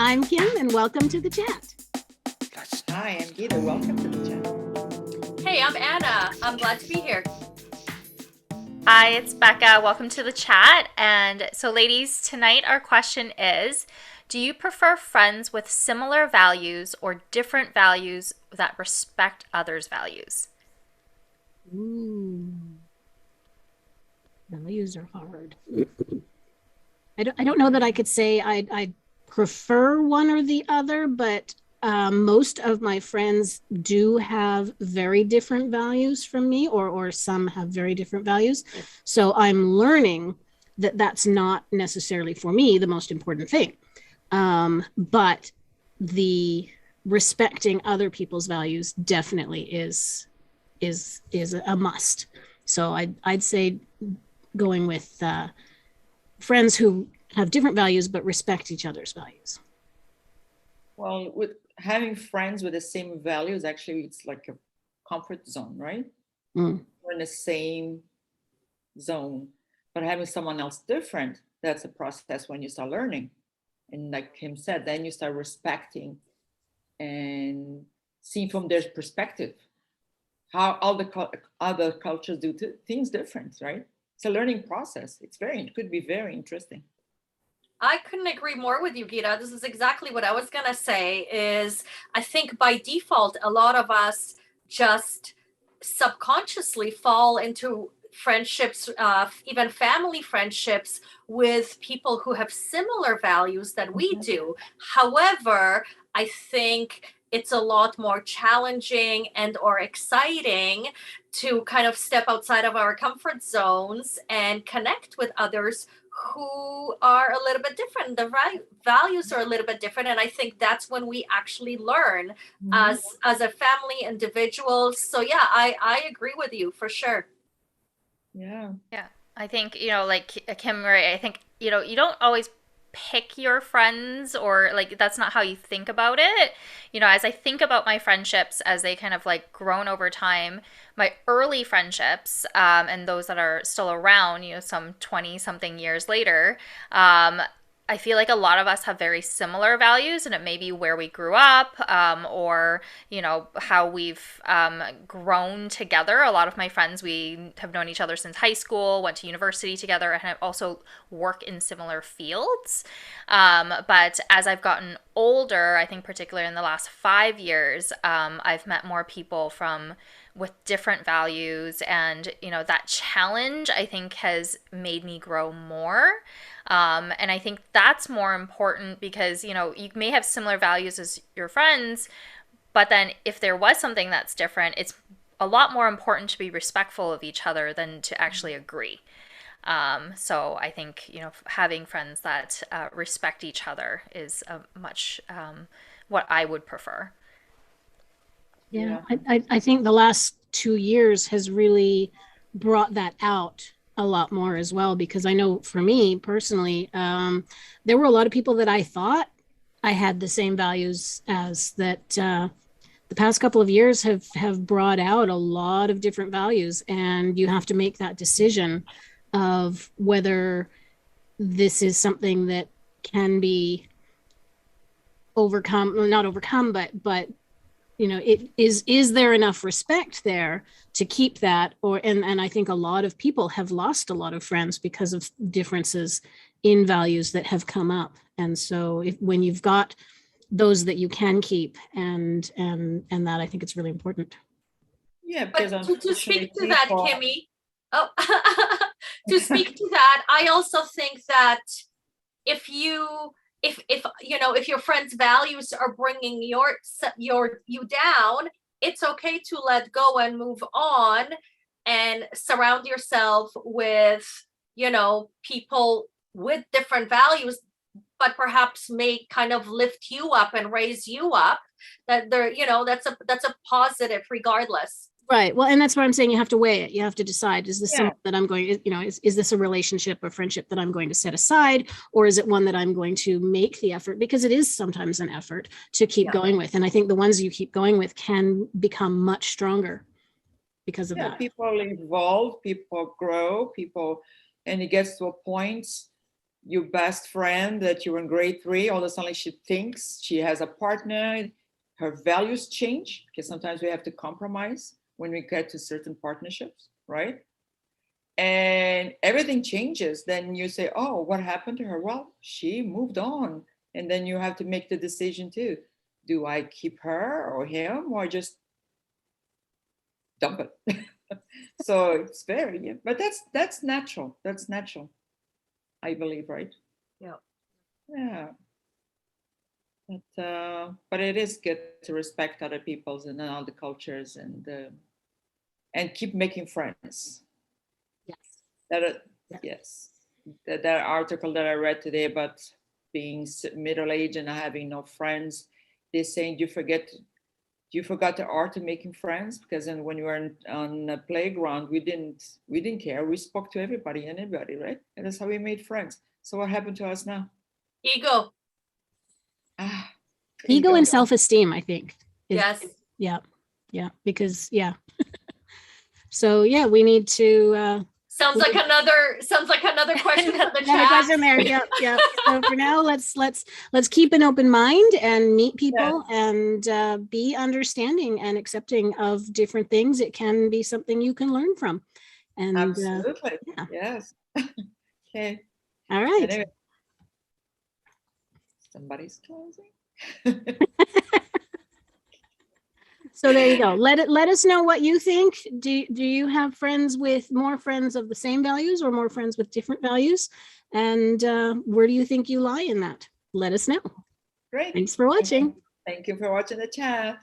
I'm Kim, and welcome to the chat. Hi, I'm Gita. Welcome to the chat. Hey, I'm Anna. I'm glad to be here. Hi, it's Becca. Welcome to the chat. And so, ladies, tonight our question is, do you prefer friends with similar values or different values that respect others' values? Ooh. Values are hard. I don't know that I could say I prefer one or the other, but most of my friends do have very different values from me, or some have very different values. So I'm learning that that's not necessarily for me the most important thing. But the respecting other people's values definitely is a must. So I'd say going with friends who have different values but respect each other's values. Well, with having friends with the same values, actually, it's like a comfort zone, right? We're in the same zone, but having someone else different, that's a process when you start learning. And like Kim said, then you start respecting and seeing from their perspective how all the other cultures do things different, right? It's a learning process. It could be very interesting. I couldn't agree more with you, Gita. This is exactly what I was going to say is I think by default, a lot of us just subconsciously fall into friendships, even family friendships with people who have similar values that we do. However, I think it's a lot more challenging and or exciting to kind of step outside of our comfort zones and connect with others who are a little bit different. The values are a little bit different, and I think that's when we actually learn as a family, individuals. So yeah, I agree with you for sure. Yeah. I think, like Kim, right? I think, you don't always pick your friends, or like that's not how you think about it. As I think about my friendships as they kind of like grown over time, my early friendships, and those that are still around, some 20 something years later, I feel like a lot of us have very similar values, and it may be where we grew up, or how we've grown together. A lot of my friends, we have known each other since high school, went to university together, and have also work in similar fields. But as I've gotten older, I think particularly in the last 5 years, I've met more people with different values, and that challenge I think has made me grow more. And I think that's more important because you may have similar values as your friends, but then if there was something that's different, it's a lot more important to be respectful of each other than to actually agree. So I think having friends that respect each other is much what I would prefer. Yeah, I think the last 2 years has really brought that out a lot more as well, because I know for me personally, there were a lot of people that I thought I had the same values as that. The past couple of years have brought out a lot of different values, and you have to make that decision of whether this is something that can be overcome, or not overcome, but it is there enough respect there to keep that, and I think a lot of people have lost a lot of friends because of differences in values that have come up. And so when you've got those that you can keep, and that, I think it's really important. Yeah, because to speak to that, Kimmy, to speak to that, I also think that if your friends' values are bringing you down, it's okay to let go and move on, and surround yourself with people with different values, but perhaps may kind of lift you up and raise you up. That's a positive regardless. Right. Well, and that's what I'm saying. You have to weigh it. You have to decide, is this something that I'm going to, is this a relationship or friendship that I'm going to set aside? Or is it one that I'm going to make the effort, because it is sometimes an effort to keep going with. And I think the ones you keep going with can become much stronger because of that. People evolve, people grow, and it gets to a point your best friend that you're in grade 3, all of a sudden she thinks she has a partner, her values change, because sometimes we have to compromise when we get to certain partnerships, right? And everything changes. Then you say, oh, what happened to her? Well, she moved on. And then you have to make the decision too. Do I keep her or him, or just dump it? So it's very, yeah. But that's natural. That's natural, I believe, right? Yeah. Yeah. But it is good to respect other people's and other cultures, and keep making friends. Yes. Yes. That article that I read today about being middle-aged and having no friends, they're saying you forgot the art of making friends, because then when you were on a playground, we didn't care. We spoke to everybody and anybody, right? And that's how we made friends. So what happened to us now? Ego. Ego and self-esteem, I think. Yes. Yeah. Because so yeah, we need to Sounds like another question in the another chat. question there. Yeah. So for now, let's keep an open mind and meet people, and be understanding and accepting of different things. It can be something you can learn from. And absolutely. yeah. Yes. Okay. All right. Anyway, somebody's closing. So there you go. Let us know what you think. Do you have more friends of the same values, or more friends with different values? And where do you think you lie in that? Let us know. Great. Thanks for watching. Thank you for watching the chat.